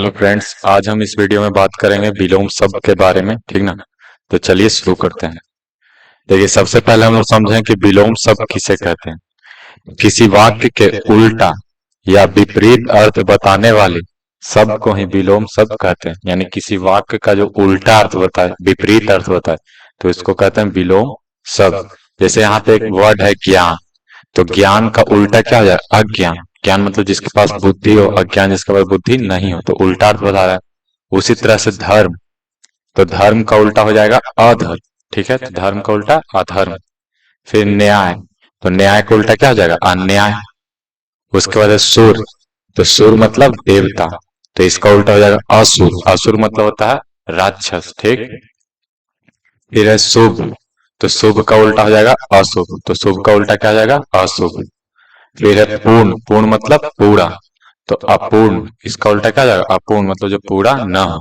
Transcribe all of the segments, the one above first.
Hello friends, आज हम इस वीडियो में बात करेंगे विलोम शब्द के बारे में। ठीक ना? तो चलिए शुरू करते हैं। देखिए, सबसे पहले हम लोग समझें कि विलोम शब्द किसे कहते हैं। किसी वाक्य के उल्टा या विपरीत अर्थ बताने वाले शब्द को ही विलोम शब्द कहते हैं। यानी किसी वाक्य का जो उल्टा अर्थ बताए, विपरीत अर्थ बताए, तो इसको कहते हैं विलोम शब्द। जैसे यहाँ पे एक वर्ड है ज्ञान, तो ज्ञान का उल्टा क्या हो जाए? अज्ञान। ज्ञान मतलब जिसके पास बुद्धि हो, अज्ञान जिसके पास बुद्धि नहीं हो, तो उल्टा अर्थ बता रहा है। उसी तरह से धर्म, तो धर्म का उल्टा हो जाएगा अधर्म। ठीक है, तो धर्म का उल्टा अधर्म। फिर न्याय, तो न्याय का उल्टा क्या हो जाएगा? अन्याय। उसके बाद है सुर, तो सुर मतलब देवता, तो इसका उल्टा हो जाएगा असुर। असुर मतलब होता है राक्षस। ठीक। फिर है शुभ, तो शुभ का उल्टा हो जाएगा अशुभ, तो शुभ का उल्टा क्या हो जाएगा? अशुभ। फिर है पूर्ण, पूर्ण मतलब पूरा, तो अपूर्ण, इसका उल्टा क्या हो जाएगा? अपूर्ण मतलब जो पूरा न हो।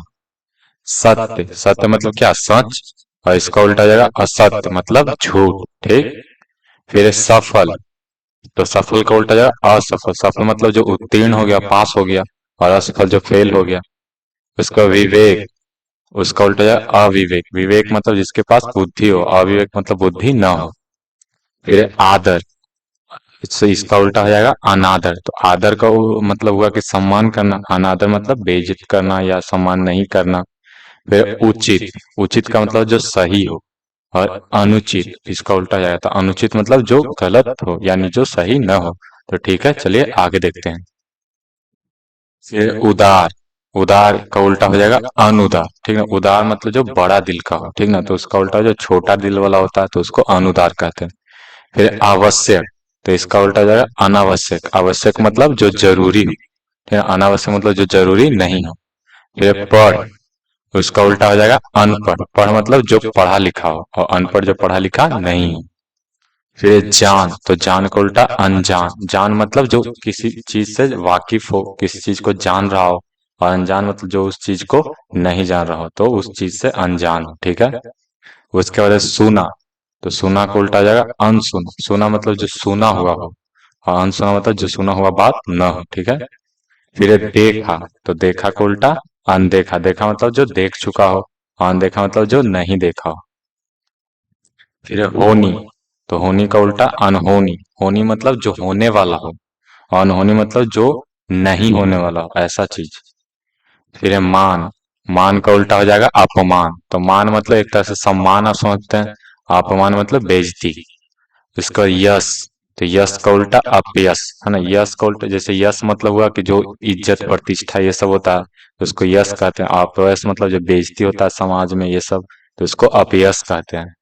सत्य, सत्य मतलब क्या? सच, और इसका उल्टा हो जाएगा असत्य मतलब झूठ। ठीक। फिर है सफल, तो सफल का उल्टा जाएगा असफल। सफल मतलब जो उत्तीर्ण हो गया, पास हो गया, और असफल जो फेल हो गया। उसका विवेक, उसका उल्टा जाएगा अविवेक। विवेक मतलब जिसके पास बुद्धि हो, अविवेक मतलब बुद्धि न हो। फिर है आदर, इससे इसका उल्टा हो जाएगा अनादर। तो आदर का मतलब हुआ कि सम्मान करना, अनादर मतलब बेइज्जत करना या सम्मान नहीं करना। फिर उचित, उचित का मतलब जो सही हो, और अनुचित इसका उल्टा हो जाएगा। तो अनुचित मतलब जो गलत हो, यानी जो सही न हो। तो ठीक है, चलिए आगे देखते हैं। फिर उदार, उदार का उल्टा हो जाएगा अनुदार। ठीक है, उदार मतलब जो बड़ा दिल का हो। ठीक ना, तो उसका उल्टा जो छोटा दिल वाला होता है, तो उसको अनुदार कहते हैं। फिर आवश्यक, तो इसका उल्टा हो जाएगा अनावश्यक। आवश्यक मतलब जो जरूरी हो, ठीक है, अनावश्यक मतलब जो जरूरी नहीं हो। फिर पढ़, उसका उल्टा हो जाएगा अनपढ़। पढ़ मतलब जो पढ़ा लिखा हो, और अनपढ़ जो पढ़ा लिखा नहीं हो। फिर जान, तो जान का उल्टा अनजान। जान मतलब जो किसी चीज से वाकिफ हो, किसी चीज को जान रहा हो, और अनजान मतलब जो उस चीज को नहीं जान रहा हो, तो उस चीज से अनजान हो। ठीक है। उसके बाद है सुना, तो सुना को उल्टा आ जाएगा अनसुन। सुना मतलब जो सुना हुआ हो, और अनसुना मतलब जो सुना हुआ बात न हो। ठीक है। फिर है देखा, तो देखा को उल्टा अनदेखा। देखा मतलब जो देख चुका हो, और अनदेखा मतलब जो नहीं देखा हो। फिर है होनी, तो होनी का उल्टा अनहोनी। होनी मतलब जो होने वाला हो, और अनहोनी मतलब जो नहीं होने वाला हो, ऐसा चीज। फिर है मान, मान का उल्टा हो जाएगा अपमान। तो मान मतलब एक तरह से सम्मान आप समझते हैं, अपमान मतलब बेइज्जती। इसका यश, तो यश का उल्टा अपयश है ना। यश का उल्टा, जैसे यश मतलब हुआ कि जो इज्जत प्रतिष्ठा ये सब होता है, तो उसको यश कहते हैं। अपयश मतलब जो बेइज्जती होता है समाज में ये सब, तो उसको अपयश कहते हैं।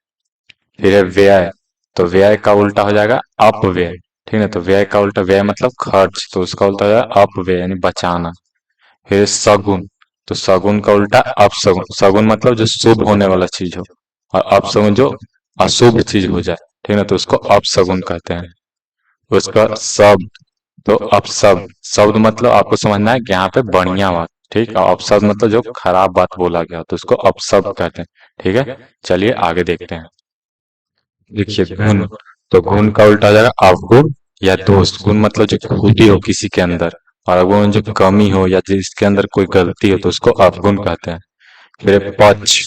फिर है व्यय, तो व्यय का उल्टा हो जाएगा अपव्यय। ठीक है, तो व्यय का उल्टा, व्यय मतलब खर्च, तो उसका उल्टा हो जाएगा अपव्यय यानी बचाना। फिर सगुन, तो सगुन का उल्टा अपसगुन। सगुन मतलब जो शुभ होने वाला चीज हो, और अपसगुन जो अशुभ चीज हो जाए। ठीक है, तो उसको अपसगुन कहते हैं। उसका शब्द, तो अपशब्द, शब्द मतलब आपको समझना है कि यहाँ पे बढ़िया बात। ठीक है, अपशब्द मतलब जो खराब बात बोला गया, तो उसको अपशब्द कहते हैं। ठीक है, चलिए आगे देखते हैं। देखिए गुण, तो गुण का उल्टा आ जाएगा अवगुण या दोष। गुण मतलब जो खूबी हो किसी के अंदर, और अवगुण जो कमी हो या जिसके अंदर कोई गलती हो, तो उसको अवगुण कहते हैं। फिर पक्ष,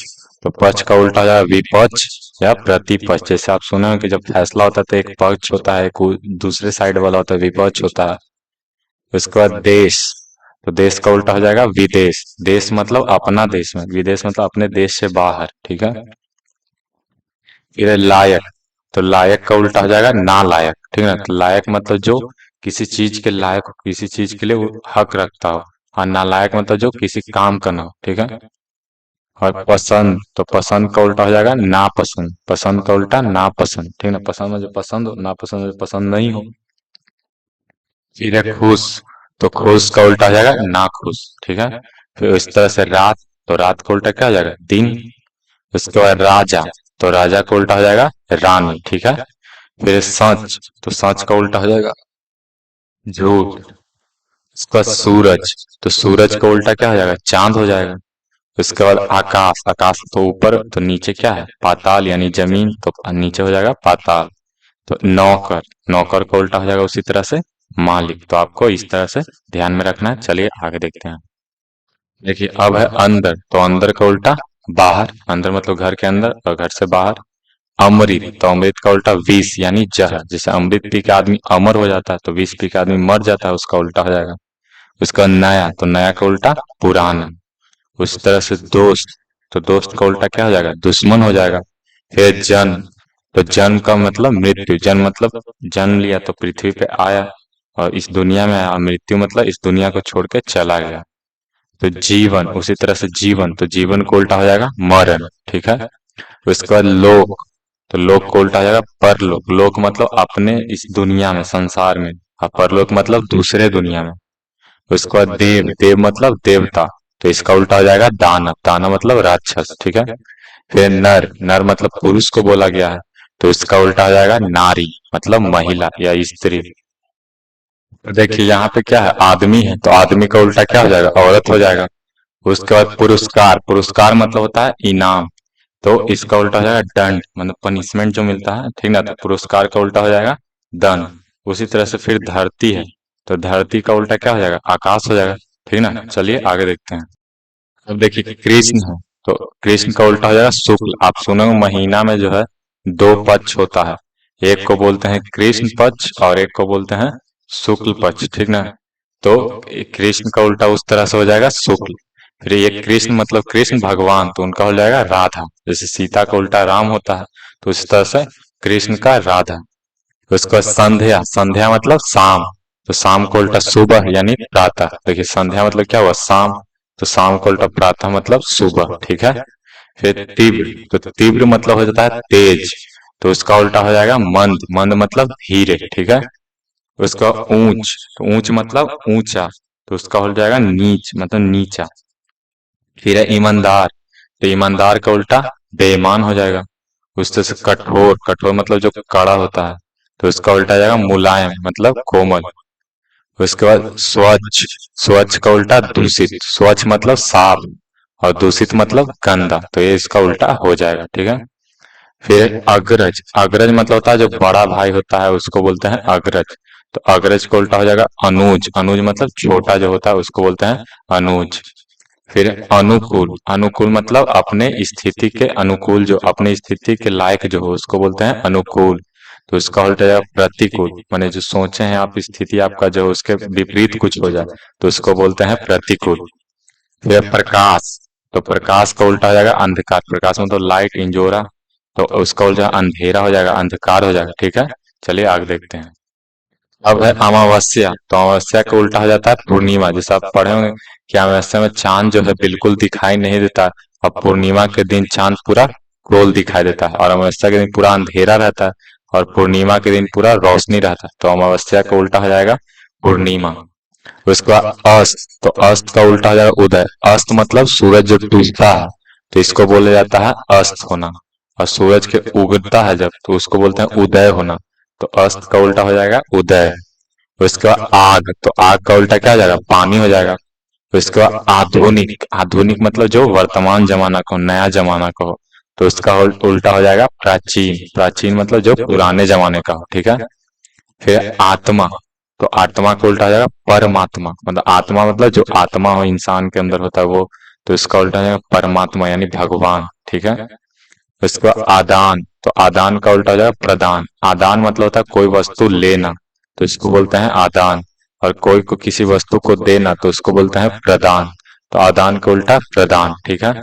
तो पक्ष का उल्टा आ जाएगा विपक्ष या प्रतिपक्ष। जैसे आप सुने हो कि जब फैसला होता है तो एक पक्ष होता है, दूसरे साइड वाला होता है, विपक्ष होता है। उसके बाद देश, तो देश का उल्टा हो जाएगा विदेश। देश मतलब अपना देश में, विदेश मतलब अपने देश से बाहर। ठीक है। फिर है लायक, तो लायक का उल्टा हो जाएगा नालायक। ठीक है ना, तो लायक मतलब जो किसी चीज के लायक हो, किसी चीज के लिए वो हक रखता हो, और नालायक मतलब जो किसी काम का ना हो। ठीक है। और पसंद, तो पसंद का उल्टा हो जाएगा नापसंद। पसंद का उल्टा नापसंद। ठीक है ना, पसंद में जो पसंद हो, नापसंद में जो पसंद नहीं हो। फिर है खुश, तो खुश का उल्टा हो जाएगा नाखुश। ठीक है। फिर इस तरह से रात, तो रात का उल्टा क्या हो जाएगा? दिन। उसके बाद राजा, तो राजा का उल्टा हो जाएगा रानी। ठीक है। फिर सच, तो सच का उल्टा हो जाएगा झूठ। उसका सूरज, तो सूरज का उल्टा क्या हो जाएगा? चांद हो जाएगा। उसके बाद आकाश, आकाश तो ऊपर, तो नीचे क्या है? पाताल यानी जमीन, तो नीचे हो जाएगा पाताल। तो नौकर, नौकर का उल्टा हो जाएगा उसी तरह से मालिक। तो आपको इस तरह से ध्यान में रखना है। चलिए आगे देखते हैं। देखिए अब है अंदर, तो अंदर का उल्टा बाहर, अंदर मतलब घर के अंदर और घर से बाहर। अमृत, तो अमृत का उल्टा विष यानी जहर, जैसे अमृत पी के आदमी अमर हो जाता है तो विष पी के आदमी मर जाता है, उसका उल्टा हो जाएगा। उसका नया, तो नया का उल्टा पुराना। उस तरह से दोस्त, तो दोस्त का उल्टा क्या हो जाएगा, दुश्मन हो जाएगा। फिर जन्म, तो जन्म का मतलब मृत्यु, जन्म मतलब जन्म लिया तो पृथ्वी पे आया और इस दुनिया में आया, मृत्यु मतलब इस दुनिया को छोड़ के चला गया। तो जीवन, उसी तरह से जीवन, तो जीवन को उल्टा हो जाएगा मरण, ठीक है। उसके बाद लोक, तो लोक को उल्टा हो जाएगा परलोक, लोक मतलब अपने इस दुनिया में, संसार में, और परलोक मतलब दूसरे दुनिया में। उसके बाद देव, देव मतलब देवता, तो इसका उल्टा हो जाएगा दानव, दानव मतलब राक्षस, ठीक है। फिर नर, नर मतलब पुरुष को बोला गया है, तो इसका उल्टा हो जाएगा नारी, मतलब महिला या स्त्री। तो देखिए यहाँ पे क्या है, आदमी है, तो आदमी का उल्टा क्या हो जाएगा, औरत हो जाएगा। उसके बाद पुरस्कार, पुरस्कार मतलब होता है इनाम, तो इसका उल्टा हो जाएगा दंड, मतलब पनिशमेंट जो मिलता है, ठीक ना, तो पुरस्कार का उल्टा हो जाएगा दंड। उसी तरह से फिर धरती है, तो धरती का उल्टा क्या हो जाएगा, आकाश हो जाएगा, ठीक ना। चलिए आगे देखते हैं। अब देखिए कृष्ण है, तो कृष्ण का उल्टा हो जाएगा शुक्ल। आप सुनोगे महीना में जो है दो पक्ष होता है, एक को बोलते हैं कृष्ण पक्ष और एक को बोलते हैं शुक्ल पक्ष, ठीक ना। तो कृष्ण का उल्टा उस तरह से हो जाएगा शुक्ल। फिर ये कृष्ण मतलब कृष्ण भगवान, तो उनका हो जाएगा राधा, जैसे सीता का उल्टा राम होता है, तो इस तरह से कृष्ण का राधा। उसके बाद संध्या, संध्या मतलब शाम, तो शाम को उल्टा सुबह यानी प्रातः। देखिए संध्या मतलब क्या हुआ, शाम, तो शाम को उल्टा प्रातः मतलब सुबह, ठीक है। फिर तीव्र, तो तीव्र मतलब हो जाता है तेज, तो उसका उल्टा हो जाएगा मंद, मंद मतलब धीरे, ठीक है। उसका ऊंच, तो ऊंच मतलब ऊंचा, तो उसका हो जाएगा नीच, मतलब नीचा। फिर है ईमानदार, तो ईमानदार का उल्टा बेईमान हो जाएगा। उस तरह से कठोर, कठोर मतलब जो कड़ा होता है, तो उसका उल्टा जाएगा मुलायम, मतलब कोमल। उसके बाद स्वच्छ, स्वच्छ का उल्टा दूषित, स्वच्छ मतलब साफ और दूषित मतलब गंदा, तो ये इसका उल्टा हो जाएगा, ठीक है। फिर अग्रज, अग्रज मतलब होता है जो बड़ा भाई होता है उसको बोलते हैं अग्रज, तो अग्रज को उल्टा हो जाएगा अनुज, अनुज मतलब छोटा जो होता है उसको बोलते हैं अनुज। फिर अनुकूल, अनुकूल मतलब अपने स्थिति के अनुकूल, जो अपनी स्थिति के लायक जो हो उसको बोलते हैं अनुकूल, तो इसका उल्टा जाएगा प्रतिकूल, माने जो सोचे हैं आप स्थिति आपका जो उसके विपरीत कुछ हो जाए तो उसको बोलते हैं प्रतिकूल। फिर प्रकाश, तो प्रकाश का उल्टा हो जाएगा अंधकार, प्रकाश मतलब लाइट इंजोरा, तो उसका उल्टा अंधेरा हो जाएगा, अंधकार हो जाएगा, ठीक है। चलिए आगे देखते हैं। अब है अमावस्या, तो अमावस्या का उल्टा हो जाता है पूर्णिमा, जैसे आप पढ़े होंगे कि अमावस्या में चांद जो है बिल्कुल दिखाई नहीं देता, और पूर्णिमा के दिन चांद पूरा गोल दिखाई देता है, और अमावस्या के दिन पूरा अंधेरा रहता है और पूर्णिमा के दिन पूरा रोशनी रहता है, तो अमावस्या का उल्टा हो जाएगा पूर्णिमा। उसके बाद अस्त, तो अस्त का उल्टा हो जाएगा उदय, अस्त मतलब सूरज जो डूबता है तो इसको बोला जाता है अस्त होना, और सूरज के उगता है जब तो उसको बोलते हैं उदय होना, तो अस्त का उल्टा हो जाएगा उदय। उसके बाद आग, तो आग का उल्टा क्या हो जाएगा, पानी हो जाएगा। उसके बाद आधुनिक, आधुनिक मतलब जो वर्तमान जमाना का हो, नया जमाना का हो, तो उसका उल्टा हो जाएगा प्राचीन, प्राचीन मतलब जो पुराने जमाने का हो, ठीक है। फिर आत्मा, तो आत्मा को उल्टा हो जाएगा परमात्मा, मतलब आत्मा मतलब जो आत्मा हो इंसान के अंदर होता है वो, तो इसका उल्टा हो जाएगा परमात्मा यानी भगवान, ठीक है। इसके बाद आदान, तो आदान का उल्टा हो जाएगा प्रदान, आदान मतलब होता है कोई वस्तु लेना, तो इसको बोलते हैं आदान, और कोई को किसी वस्तु को देना तो उसको बोलते हैं प्रदान, तो आदान का उल्टा प्रदान, ठीक है।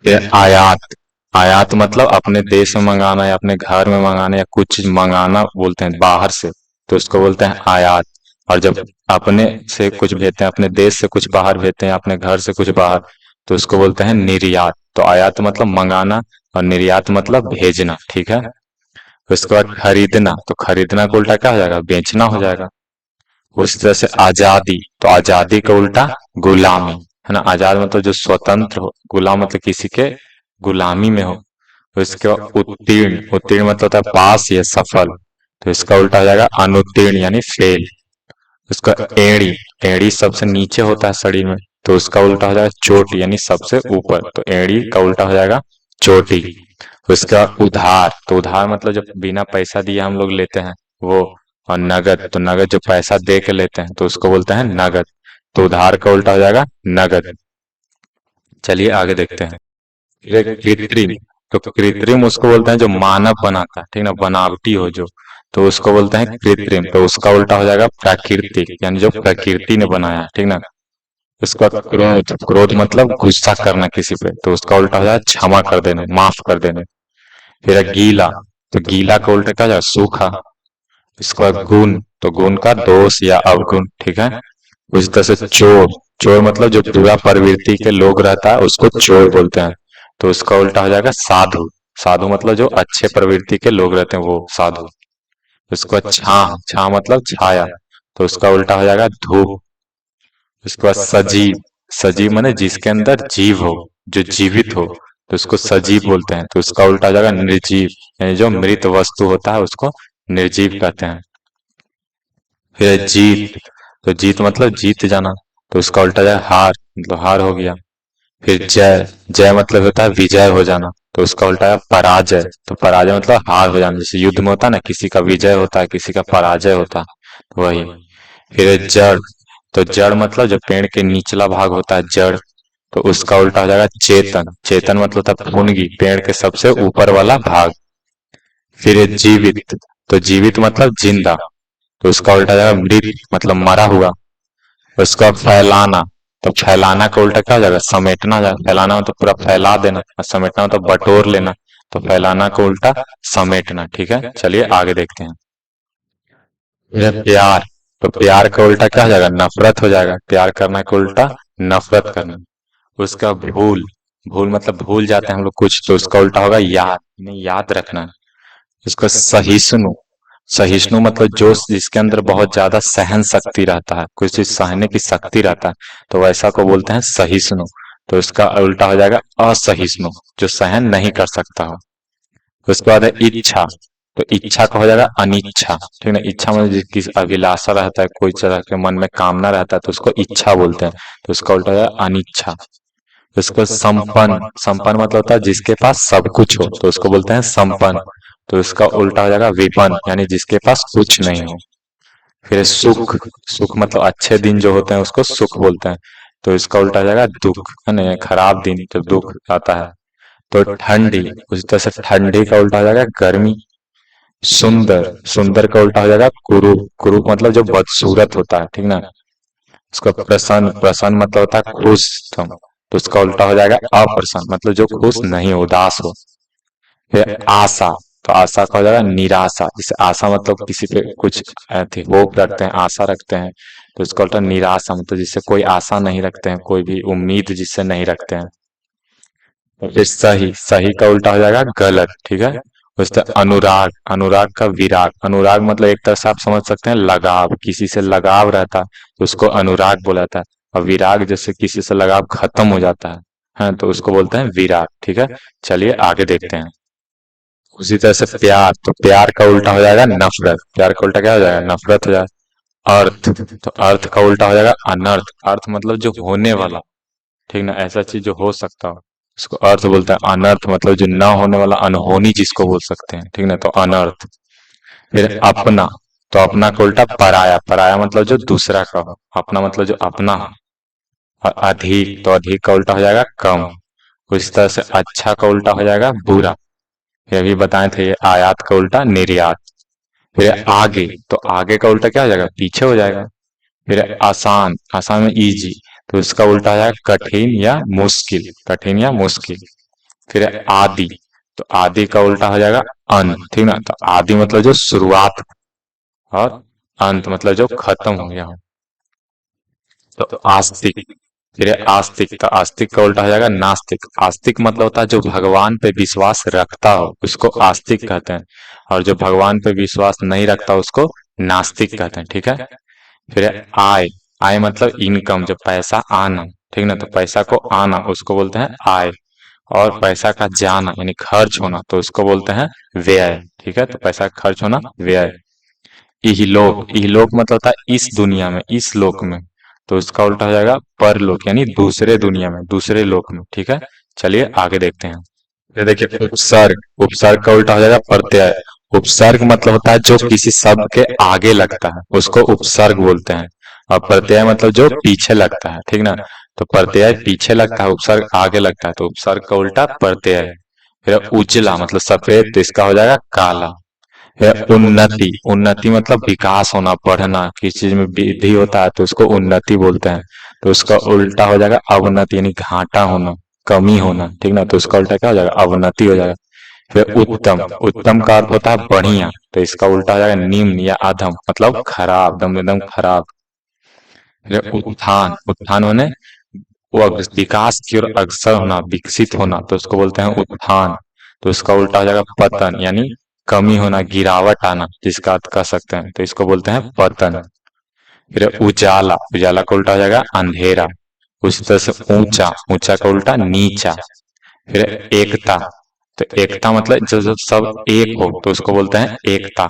फिर आयात, आयात मतलब अपने देश में मंगाना या अपने घर में मंगाना या कुछ मंगाना बोलते हैं बाहर से, तो उसको बोलते हैं आयात। और जब अपने से कुछ भेजते हैं, अपने देश से कुछ बाहर भेजते हैं, अपने घर से कुछ बाहर, तो उसको बोलते हैं निर्यात। तो आयात मतलब मंगाना और निर्यात मतलब भेजना, ठीक है। उसके बाद खरीदना, तो खरीदना का उल्टा क्या हो जाएगा, बेचना हो जाएगा। उस तरह से आजादी, तो आजादी का उल्टा गुलामी, है ना, आजाद मतलब जो स्वतंत्र हो, गुलाम मतलब किसी के गुलामी में हो। उसके बाद उत्तीर्ण, उत्तीर्ण मतलब होता है पास या सफल, तो इसका उल्टा हो जाएगा अनुत्तीर्ण यानी फेल। उसका एड़ी, एड़ी सबसे नीचे होता है शरीर में, तो उसका उल्टा हो जाएगा चोटी यानी सबसे ऊपर, तो एड़ी का उल्टा हो जाएगा चोटी। उसका उधार, तो उधार मतलब जब बिना पैसा दिए हम लोग लेते हैं वो, और नगद, तो नगद जो पैसा दे के लेते हैं तो उसको बोलते हैं नगद, तो उधार का उल्टा हो जाएगा नगद। चलिए आगे देखते हैं। फिर एक कृत्रिम, तो कृत्रिम उसको बोलते हैं जो मानव बनाता है, ठीक ना, बनावटी हो जो, तो उसको बोलते हैं कृत्रिम। तो उसका उल्टा हो जाएगा प्राकृतिक, यानी जो प्रकृति ने बनाया है, ठीक ना। उसका क्रोध, क्रोध मतलब गुस्सा करना किसी पे, तो उसका उल्टा हो जाएगा क्षमा कर देना, माफ कर देना। फिर है गीला, तो गीला का उल्टा क्या हो जाएगा सूखा। इसका गुण, तो गुण का दोष या अवगुण, ठीक है। उसी तरह से चोर, चोर मतलब जो बुरा प्रवृत्ति के लोग रहता है उसको चोर बोलते हैं, तो उसका उल्टा हो जाएगा साधु। साधु मतलब जो अच्छे प्रवृत्ति के लोग रहते हैं वो साधु। उसके बाद छाह, छाह मतलब छाया, तो उसका उल्टा हो जाएगा धूप। उसके बाद सजीव, सजीव माने जिसके अंदर जीव हो, जो जीवित हो, तो उसको सजीव बोलते हैं, तो उसका उल्टा हो जाएगा निर्जीव, यानी जो मृत वस्तु होता है उसको निर्जीव कहते हैं। फिर है जीत, तो जीत मतलब जीत जाना, तो उसका उल्टा जाए हार, मतलब हार हो गया। फिर जय, जय मतलब होता है विजय हो जाना, तो उसका उल्टा है पराजय, तो पराजय मतलब हार हो जाना, जैसे युद्ध में होता है ना, किसी का विजय होता है किसी का पराजय होता है, तो वही। फिर है जड़, तो जड़ मतलब जो पेड़ के निचला भाग होता है जड़, तो उसका उल्टा हो जाएगा चेतन। चेतन मतलब होता है फुनगी, पेड़ के सबसे ऊपर वाला भाग। फिर है जीवित, तो जीवित मतलब जिंदा, तो उसका उल्टा जाएगा मृत, मतलब मरा हुआ। उसका फैलाना, तो फैलाना का उल्टा क्या हो जाएगा समेटना जाएगा। फैलाना मतलब पूरा फैला देना, और समेटना मतलब बटोर लेना, तो फैलाना का उल्टा समेटना, ठीक है। चलिए आगे देखते हैं। यह प्यार, तो प्यार का उल्टा क्या हो जाएगा नफरत हो जाएगा। प्यार करना का उल्टा नफरत करना। उसका भूल, भूल मतलब भूल जाते हैं हम लोग कुछ, तो उसका उल्टा होगा याद, नहीं याद रखना। उसका सहिष्णु, सहिष्णु मतलब जो जिसके अंदर बहुत ज्यादा सहन शक्ति रहता है, कुछ चीज सहने की शक्ति रहता है, तो वैसा को बोलते हैं सहिष्णु। तो इसका उल्टा हो जाएगा असहिष्णु, जो सहन नहीं कर सकता हो। उसके बाद है इच्छा, तो इच्छा का हो जाएगा अनिच्छा, ठीक है। इच्छा मतलब जिसकी अभिलाषा रहता है, कोई तरह के मन में कामना रहता है, तो उसको इच्छा बोलते हैं, तो उसका उल्टा हो जाएगा अनिच्छा। उसको संपन्न, संपन्न मतलब होता है जिसके पास सब कुछ हो, तो उसको बोलते हैं संपन्न, तो इसका उल्टा हो जाएगा विपन्न, यानी जिसके पास कुछ नहीं हो। फिर सुख, सुख मतलब अच्छे दिन जो होते हैं उसको सुख बोलते हैं, तो इसका उल्टा हो जाएगा दुख, है ना, खराब दिन जब दुख आता है। तो ठंडी, उसी तरह से ठंडी का उल्टा हो जाएगा गर्मी। सुंदर, सुंदर का उल्टा हो जाएगा कुरूप, कुरूप मतलब जो बदसूरत होता है, ठीक ना। उसका प्रसन्न, प्रसन्न मतलब होता है खुश, तो उसका उल्टा हो जाएगा अप्रसन्न, मतलब जो खुश नहीं हो, उदास हो। फिर आशा, तो आशा का हो जाएगा निराशा, जैसे आशा मतलब किसी पे कुछ होप रखते हैं, आशा रखते हैं, तो इसका उल्टा निराशा मतलब जिससे कोई आशा नहीं रखते हैं, कोई भी उम्मीद जिससे नहीं रखते हैं। तो फिर सही, सही का उल्टा हो जाएगा गलत, ठीक है। उससे अनुराग, अनुराग का विराग, अनुराग मतलब एक तरह से आप समझ सकते हैं लगाव, किसी से लगाव रहता है तो उसको अनुराग बोला जाता है। और विराग जैसे किसी से लगाव खत्म हो जाता है, हाँ, तो उसको बोलते हैं विराग, ठीक है। चलिए आगे देखते हैं। उसी तरह से प्यार, तो प्यार का उल्टा हो जाएगा नफरत, प्यार का उल्टा क्या हो जाएगा नफरत हो जाएगा। अर्थ, तो अर्थ का उल्टा हो जाएगा अनर्थ, अर्थ मतलब जो होने वाला, ठीक ना, ऐसा चीज जो हो सकता हो उसको अर्थ बोलता है। अनर्थ मतलब जो ना होने वाला, अनहोनी जिसको बोल सकते हैं, ठीक ना, तो अनर्थ। फिर अपना, तो अपना का उल्टा पराया, पराया मतलब जो दूसरा का हो, अपना मतलब जो अपना हो। और अधिक, तो अधिक का उल्टा हो जाएगा कम। उस तरह से अच्छा का उल्टा हो जाएगा बुरा, ये अभी बताए थे, ये आयात का उल्टा निर्यात। फिर आगे, तो आगे का उल्टा क्या हो जाएगा पीछे हो जाएगा। फिर आसान, आसान में इजी, तो इसका उल्टा हो जाएगा कठिन या मुश्किल, कठिन या मुश्किल। फिर आदि, तो आदि का उल्टा हो जाएगा अंत, ठीक ना, तो आदि मतलब जो शुरुआत, और अंत मतलब जो खत्म हो गया हो। तो आस्तिक, फिर आस्तिक, तो आस्तिक का उल्टा हो जाएगा नास्तिक। आस्तिक मतलब होता है जो भगवान पे विश्वास रखता हो उसको आस्तिक कहते हैं, और जो भगवान पे विश्वास नहीं रखता उसको नास्तिक कहते हैं, ठीक है। फिर आय, आय मतलब इनकम, जो पैसा आना, ठीक ना, तो पैसा को आना उसको बोलते हैं आय। और पैसा का जाना यानी खर्च होना, तो उसको बोलते हैं व्यय, ठीक है। तो पैसा का खर्च होना व्यय। इहलोक, इहलोक मतलब होता है इस दुनिया में, इस लोक में, तो उसका उल्टा हो जाएगा परलोक, यानी दूसरे दुनिया में, दूसरे लोक में, ठीक है। चलिए आगे देखते हैं। ये देखिए उपसर्ग, उपसर्ग का उल्टा हो जाएगा प्रत्यय। उपसर्ग मतलब होता है जो किसी शब्द के आगे लगता है उसको उपसर्ग बोलते हैं। और प्रत्यय मतलब जो पीछे लगता है, ठीक ना। तो प्रत्यय पीछे लगता है, उपसर्ग आगे लगता है, तो उपसर्ग का उल्टा प्रत्यय है। फिर उजला मतलब सफेद, तो इसका हो जाएगा काला। फिर उन्नति, उन्नति मतलब विकास होना, बढ़ना, किसी चीज में वृद्धि होता है तो उसको उन्नति बोलते हैं। तो उसका उल्टा हो जाएगा अवनति, यानी घाटा होना, कमी होना, ठीक ना। तो उसका उल्टा क्या हो जाएगा, अवनति हो जाएगा। फिर उत्तम, उत्तम का अर्थ होता है बढ़िया, तो इसका उल्टा हो जाएगा निम्न या अधम, मतलब खराब, एकदम एकदम खराब। फिर उत्थान, उत्थान होने वो विकास की ओर अग्रसर होना, विकसित होना, तो उसको बोलते हैं उत्थान। तो उसका उल्टा हो जाएगा पतन, यानी कमी होना, गिरावट आना, जिसका अर्थ कर सकते हैं, तो इसको बोलते हैं पतन। फिर उजाला, उजाला का उल्टा हो जाएगा अंधेरा। उसी तरह से ऊंचा, ऊंचा का उल्टा नीचा। फिर एकता, तो एकता मतलब जब जब सब एक हो तो उसको बोलते हैं एकता।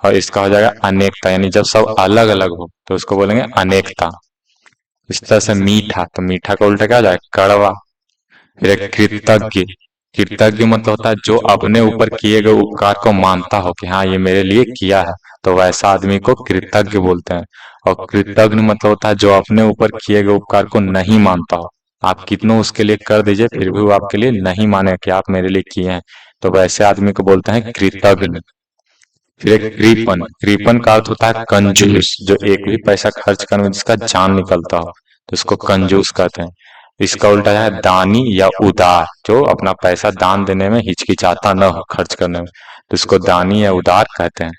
और इसका हो जाएगा अनेकता, यानी जब सब अलग अलग हो तो उसको बोलेंगे अनेकता। इस तरह से मीठा, तो मीठा का उल्टा क्या हो जाएगा, कड़वा। फिर एक कृतज्ञ, कृतज्ञ मतलब होता है जो अपने ऊपर किए गए उपकार को मानता हो कि हाँ ये मेरे लिए किया है, तो वैसा आदमी को कृतज्ञ बोलते हैं। और कृतज्ञ मतलब होता है जो अपने ऊपर किए गए उपकार को नहीं मानता हो, आप कितनों उसके लिए कर दीजिए फिर भी वो आपके लिए नहीं माने कि आप मेरे लिए किए हैं, तो वैसे आदमी को बोलते हैं कृतज्ञ। फिर एक कृपन, कृपन का अर्थ होता है कंजूस, जो एक भी पैसा खर्च करने में जिसका जान निकलता हो तो उसको कंजूस कहते हैं। इसका उल्टा है दानी या उदार, जो अपना पैसा दान देने में हिचकिचाता न हो खर्च करने में, तो इसको दानी या उदार कहते हैं।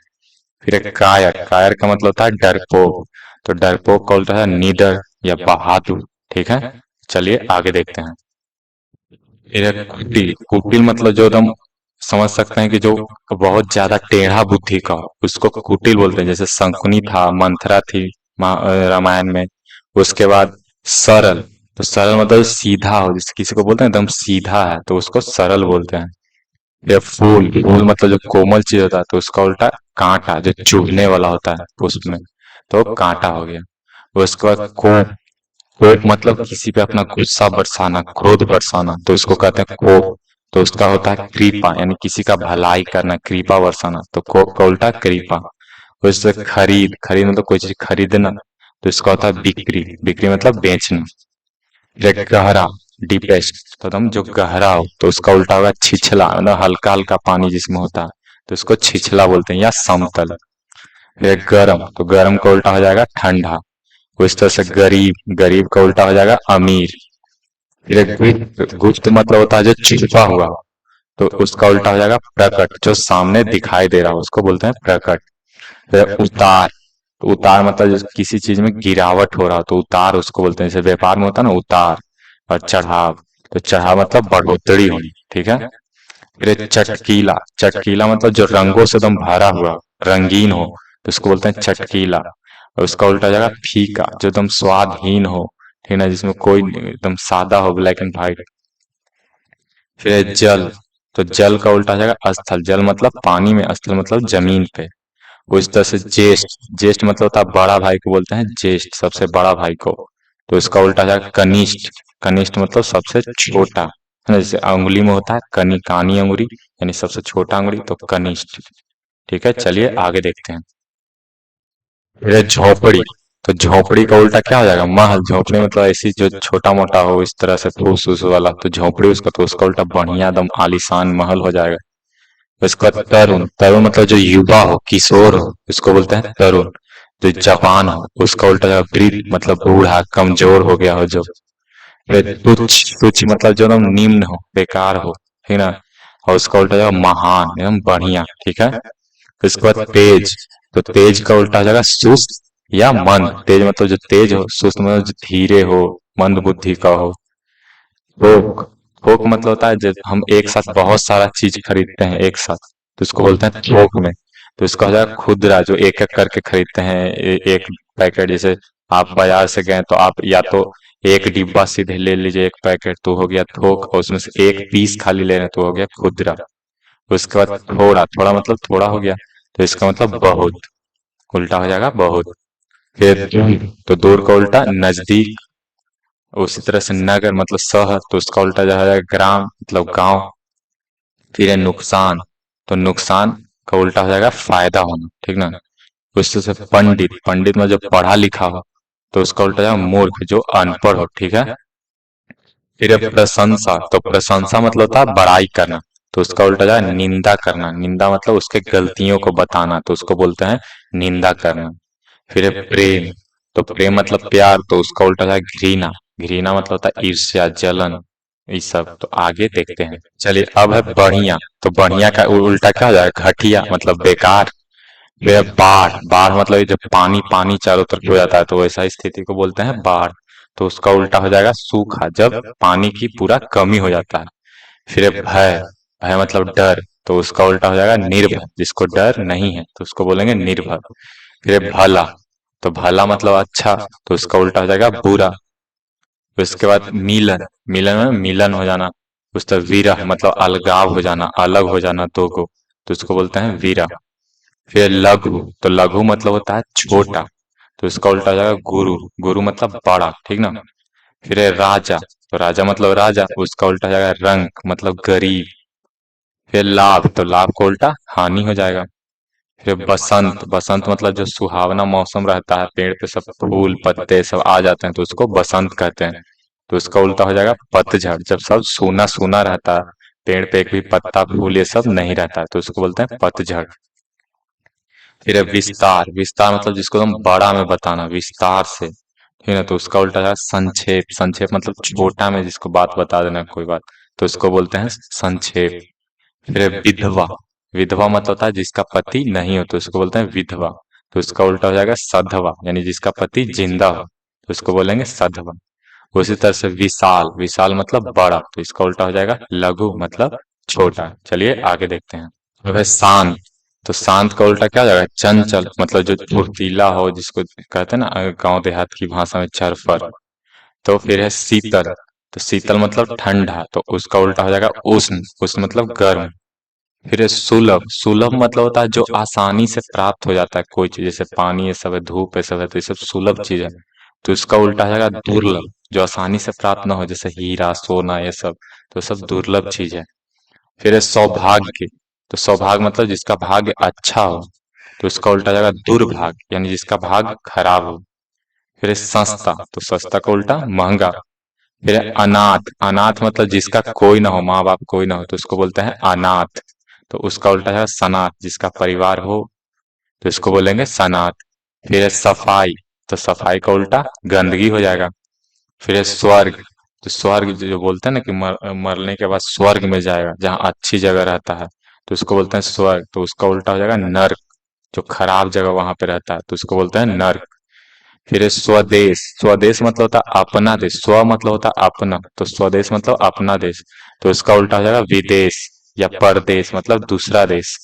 फिर एक कायर, कायर का मतलब होता है डरपोक, तो डरपोक का उल्टा है निडर या बहादुर, ठीक है। चलिए आगे देखते हैं। फिर एक कुटिल, कुटिल मतलब जो एकदम समझ सकते हैं कि जो बहुत ज्यादा टेढ़ा बुद्धि का हो उसको कुटिल बोलते हैं। जैसे शंकुनी था, मंथरा थी रामायण में। उसके बाद सरल, तो सरल मतलब सीधा हो, जैसे किसी को बोलते हैं एकदम सीधा है तो उसको सरल बोलते हैं। या फूल, फूल मतलब जो कोमल चीज होता है तो उसका उल्टा कांटा, जो चुभने वाला होता है पुष्प में, तो कांटा हो गया। उसके बाद कोप, कोप मतलब किसी पे अपना गुस्सा बरसाना, क्रोध बरसाना, तो इसको कहते हैं कोप। तो उसका होता है कृपा, यानी किसी का भलाई करना, कृपा बरसाना, तो कोप का उल्टा कृपा। उससे खरीद, खरीद मतलब कोई चीज खरीदना, तो इसका होता है बिक्री, बिक्री मतलब बेचना। फिर गहरा, डीपेस्ट, तो एकदम जो गहरा हो तो उसका उल्टा होगा छिछला, मतलब हल्का हल्का पानी जिसमें होता है तो इसको छिछला बोलते हैं, या समतल। फिर गरम, तो गरम का उल्टा हो जाएगा ठंडा। उस तरह से गरीब, गरीब का उल्टा हो जाएगा अमीर। फिर गुप्त, गुप्त मतलब होता है जो छिपा हुआ, तो उसका उल्टा हो जाएगा प्रकट, जो सामने दिखाई दे रहा हो उसको बोलते हैं प्रकट। फिर उतार, तो उतार मतलब जो किसी चीज में गिरावट हो रहा हो तो उतार उसको बोलते हैं। जैसे व्यापार में होता है ना उतार। और चढ़ाव, तो चढ़ाव मतलब बढ़ोतरी होनी, ठीक है। फिर चटकीला, चटकीला मतलब जो रंगों से एकदम भरा हुआ, रंगीन हो, तो उसको बोलते हैं चटकीला। और उसका उल्टा हो जाएगा फीका, जो एकदम स्वादहीन हो, ठीक है, जिसमें कोई एकदम सादा हो, ब्लैक एंड व्हाइट। फिर जल, तो जल का उल्टा हो जाएगा स्थल, जल मतलब पानी में, स्थल मतलब जमीन पे। उस तरह से ज्येष्ठ, ज्येष्ठ मतलब होता है बड़ा भाई को बोलते हैं ज्येष्ठ, सबसे बड़ा भाई को, तो इसका उल्टा हो जाएगा कनिष्ठ, कनिष्ठ मतलब सबसे छोटा, है ना। जैसे अंगुली में होता है कनी, कानी अंगुली, यानी सबसे छोटा अंगुली, तो कनिष्ठ, ठीक है। चलिए आगे देखते हैं। फिर है झोपड़ी, तो झोपड़ी का उल्टा क्या हो जाएगा, महल। झोपड़ी मतलब ऐसी जो छोटा मोटा हो इस तरह से फूस फूस वाला, तो झोपड़ी उसका, तो उसका उल्टा बढ़िया एकदम आलीशान महल हो जाएगा। उसका तरुण, तरुण मतलब जो युवा हो, किशोर हो, उसको बोलते हैं तरुण। जो जवान हो उसका उल्टा जाएगा वृद्ध, मतलब बूढ़ा, कमजोर हो गया हो जो। फिर तुच्छ, तुच्छ मतलब जो एकदम निम्न हो, बेकार हो, है ना। और उसका उल्टा जाएगा महान, एकदम बढ़िया, ठीक है। उसके बाद तेज, तो तेज का उल्टा हो जाएगा सुस्त या मंद। तेज मतलब जो तेज हो, सुस्त मतलब जो धीरे हो, मंद बुद्धि का हो। थोक, थोक मतलब होता है जब हम एक साथ बहुत सारा चीज खरीदते हैं एक साथ, तो उसको बोलते हैं थोक में। तो इसका हो जाएगा खुदरा, जो एक एक करके खरीदते हैं एक पैकेट। जैसे आप बाजार से गए तो आप या तो एक डिब्बा सीधे ले लीजिए, एक पैकेट, तो हो गया थोक, और उसमें से एक पीस खाली ले रहे हैं तो हो गया खुदरा। उसके बाद थोड़ा, थोड़ा मतलब थोड़ा हो गया, तो इसका मतलब बहुत, उल्टा हो जाएगा बहुत। फिर दूर, तो दूर का उल्टा नजदीक। उसी तरह से नगर मतलब शहर, तो उसका उल्टा जो है ग्राम मतलब गांव। फिर है नुकसान, तो नुकसान का उल्टा हो जाएगा फायदा होना, ठीक ना। उसी से पंडित, पंडित में जो पढ़ा लिखा हो, तो उसका उल्टा हो जाएगा मूर्ख, जो अनपढ़ हो, ठीक है। फिर है प्रशंसा, तो प्रशंसा मतलब होता है बड़ाई करना, तो उसका उल्टा हो जाएगा निंदा करना। निंदा मतलब उसके गलतियों को बताना, तो उसको बोलते हैं निंदा करना। फिर है प्रेम, तो प्रेम मतलब प्यार, तो उसका उल्टा हो जाएगा घृणा। घृणा मतलब होता है ईर्ष्या, जलन, ये सब। तो आगे देखते हैं, चलिए अब है बढ़िया। तो बढ़िया का उल्टा क्या हो जाएगा? घटिया मतलब बेकार। फिर है बाढ़। बाढ़ मतलब ये जब पानी पानी चारों तरफ हो जाता है, तो वैसा स्थिति को बोलते हैं बाढ़। तो उसका उल्टा हो जाएगा सूखा, जब पानी की पूरा कमी हो जाता है। फिर है भय। भय मतलब डर, तो उसका उल्टा हो जाएगा निर्भय, जिसको डर नहीं है तो उसको बोलेंगे निर्भय। फिर है भला, तो भला मतलब अच्छा, तो उसका उल्टा हो जाएगा बुरा। फिर उसके बाद मिलन। मिलन में मिलन हो जाना। उसका विरह मतलब अलगाव हो जाना, अलग हो जाना दो को, तो उसको बोलते हैं विरह। फिर लघु, तो लघु मतलब होता है छोटा, तो इसका उल्टा हो जाएगा गुरु। गुरु मतलब बड़ा, ठीक ना। फिर है राजा, तो राजा मतलब राजा, उसका उल्टा हो जाएगा रंक मतलब गरीब। फिर लाभ, तो लाभ का उल्टा हानि हो जाएगा। फिर बसंत। बसंत मतलब जो सुहावना मौसम रहता है, पेड़ पे सब फूल पत्ते सब आ जाते हैं, तो उसको बसंत कहते हैं। तो उसका उल्टा हो जाएगा पतझड़, जब सब सूना सूना रहता है, पेड़ पे एक भी पत्ता फूल ये सब नहीं रहता है, तो उसको बोलते हैं पतझड़। फिर है विस्तार। विस्तार मतलब जिसको हम बड़ा में बताना, विस्तार से, ठीक है। तो उसका उल्टा है संक्षेप। संक्षेप मतलब छोटा में जिसको बात बता देना कोई बात, तो उसको बोलते हैं संक्षेप। फिर है विधवा। विधवा मतलब होता है जिसका पति नहीं हो, तो उसको बोलते हैं विधवा। तो उसका उल्टा हो जाएगा सधवा, यानी जिसका पति जिंदा हो, तो उसको बोलेंगे सधवा। उसी तरह से विशाल। विशाल मतलब बड़ा, तो इसका उल्टा हो जाएगा लघु मतलब छोटा। चलिए आगे देखते हैं। अब है शांत। तो शांत का उल्टा क्या हो जाएगा? चंचल मतलब जो फुर्तीला हो, जिसको कहते हैं ना गांव देहात की भाषा में चरफर। तो फिर है शीतल। तो शीतल मतलब ठंडा, तो उसका उल्टा हो जाएगा उष्ण। उष्ण मतलब गर्म। फिर है सुलभ। सुलभ मतलब होता है जो आसानी से प्राप्त हो जाता है कोई चीज, जैसे पानी ये सब है, धूप ये सब है, तो ये सब सुलभ चीज है। तो इसका उल्टा हो जाएगा दुर्लभ, जो आसानी से प्राप्त ना हो, जैसे हीरा सोना ये सब, तो सब दुर्लभ चीज है। फिर है सौभाग्य। तो सौभाग्य मतलब जिसका भाग्य अच्छा हो, तो इसका उल्टा हो जाएगा दुर्भाग्य, यानी जिसका भाग्य खराब हो। फिर है सस्ता। तो सस्ता का उल्टा महंगा। फिर है अनाथ। अनाथ मतलब जिसका कोई ना हो, माँ बाप कोई ना हो, तो उसको बोलते हैं अनाथ। तो उसका उल्टा है सनाथ, जिसका परिवार हो, तो इसको बोलेंगे सनाथ। फिर है सफाई। तो सफाई का उल्टा गंदगी हो जाएगा। फिर है स्वर्ग। तो स्वर्ग जो बोलते हैं ना कि मरने के बाद स्वर्ग में जाएगा, जहाँ अच्छी जगह रहता है, तो उसको बोलते हैं स्वर्ग। तो उसका उल्टा हो जाएगा नर्क, जो खराब जगह वहां पे रहता है, तो उसको बोलते हैं नर्क। फिर है स्वदेश। स्वदेश मतलब होता है अपना देश। स्व मतलब होता है अपना, तो स्वदेश मतलब अपना देश, तो इसका उल्टा हो जाएगा विदेश या परदेश मतलब दूसरा देश।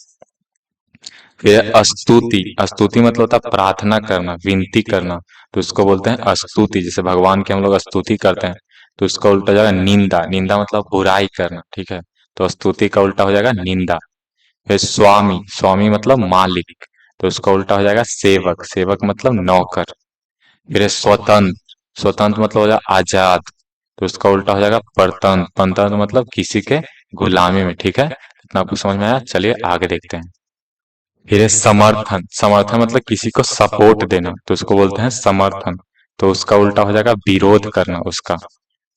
फिर है स्तुति। स्तुति मतलब होता है प्रार्थना करना, विनती करना, तो उसको बोलते हैं स्तुति। जैसे भगवान की हम लोग स्तुति करते हैं, तो उसका उल्टा हो जाएगा निंदा। निंदा मतलब बुराई करना, ठीक है। तो स्तुति का उल्टा हो जाएगा निंदा। फिर स्वामी। स्वामी मतलब मालिक, तो उसका उल्टा हो जाएगा सेवक। सेवक मतलब नौकर। फिर है स्वतंत्र। स्वतंत्र मतलब हो जाएगा आजाद, तो उसका उल्टा हो जाएगा परतंत्र। परतंत्र मतलब किसी के गुलामी में, ठीक है। इतना आपको समझ में आया? चलिए आगे देखते हैं। फिर है समर्थन। समर्थन मतलब किसी को सपोर्ट देना, तो उसको बोलते हैं समर्थन। तो उसका उल्टा हो जाएगा विरोध करना, उसका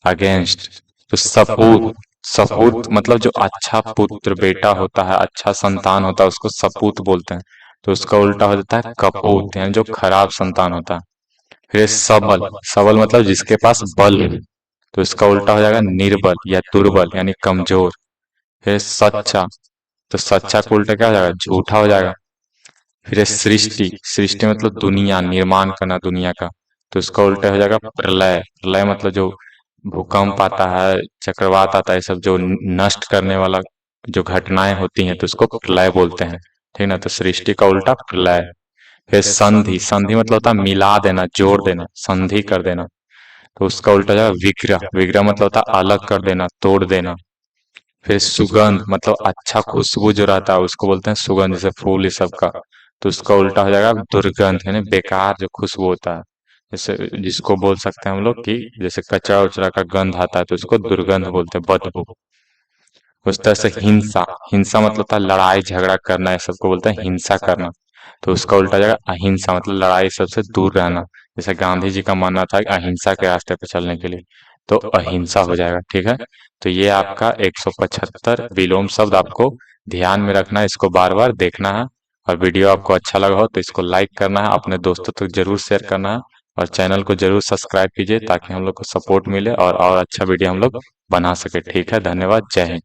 अगेंस्ट। तो सपूत। सपूत मतलब जो अच्छा पुत्र बेटा होता है, अच्छा संतान होता है, उसको सपूत बोलते हैं। तो उसका उल्टा हो जाता है कपूत, यानी जो खराब संतान होता है। फिर है सबल। सबल मतलब जिसके पास बल हो, तो इसका उल्टा हो जाएगा निर्बल या दुर्बल, यानी कमजोर। फिर है सच्चा। तो सच्चा का उल्टा क्या हो जाएगा? झूठा हो जाएगा। फिर है सृष्टि। सृष्टि मतलब दुनिया, निर्माण करना दुनिया का, तो इसका उल्टा हो जाएगा प्रलय। प्रलय मतलब जो भूकंप आता है, चक्रवात आता है, सब जो नष्ट करने वाला जो घटनाएं होती हैं, तो उसको प्रलय बोलते हैं, ठीक ना। तो सृष्टि का उल्टा प्रलय। फिर संधि। संधि मतलब होता है मिला देना, जोड़ देना, संधि कर देना, तो उसका उल्टा हो जाएगा विग्रह। विग्रह मतलब होता है अलग कर देना, तोड़ देना। फिर सुगंध मतलब अच्छा खुशबू जो रहता है, उसको बोलते हैं सुगंध, जैसे फूल ये सब का, तो उसका उल्टा हो जाएगा दुर्गंध, यानी बेकार जो खुशबू होता है, जैसे जिसको बोल सकते हैं हम लोग कि जैसे कचरा उचरा का गंध आता है, तो उसको दुर्गंध बोलते हैं, बदबू। उस तरह से हिंसा। हिंसा मतलब होता है लड़ाई झगड़ा करना, ये सबको बोलते हैं हिंसा करना। तो उसका उल्टा हो जाएगा अहिंसा, मतलब लड़ाई सबसे दूर रहना। जैसे गांधी जी का मानना था कि अहिंसा के रास्ते पर चलने के लिए, तो अहिंसा हो जाएगा। ठीक है, तो ये आपका 175 विलोम शब्द आपको ध्यान में रखना है, इसको बार बार देखना है। और वीडियो आपको अच्छा लगा हो तो इसको लाइक करना है, अपने दोस्तों तक जरूर शेयर करना है, और चैनल को जरूर सब्सक्राइब कीजिए ताकि हम लोग को सपोर्ट मिले और अच्छा वीडियो हम लोग बना सके। ठीक है, धन्यवाद, जय हिंद।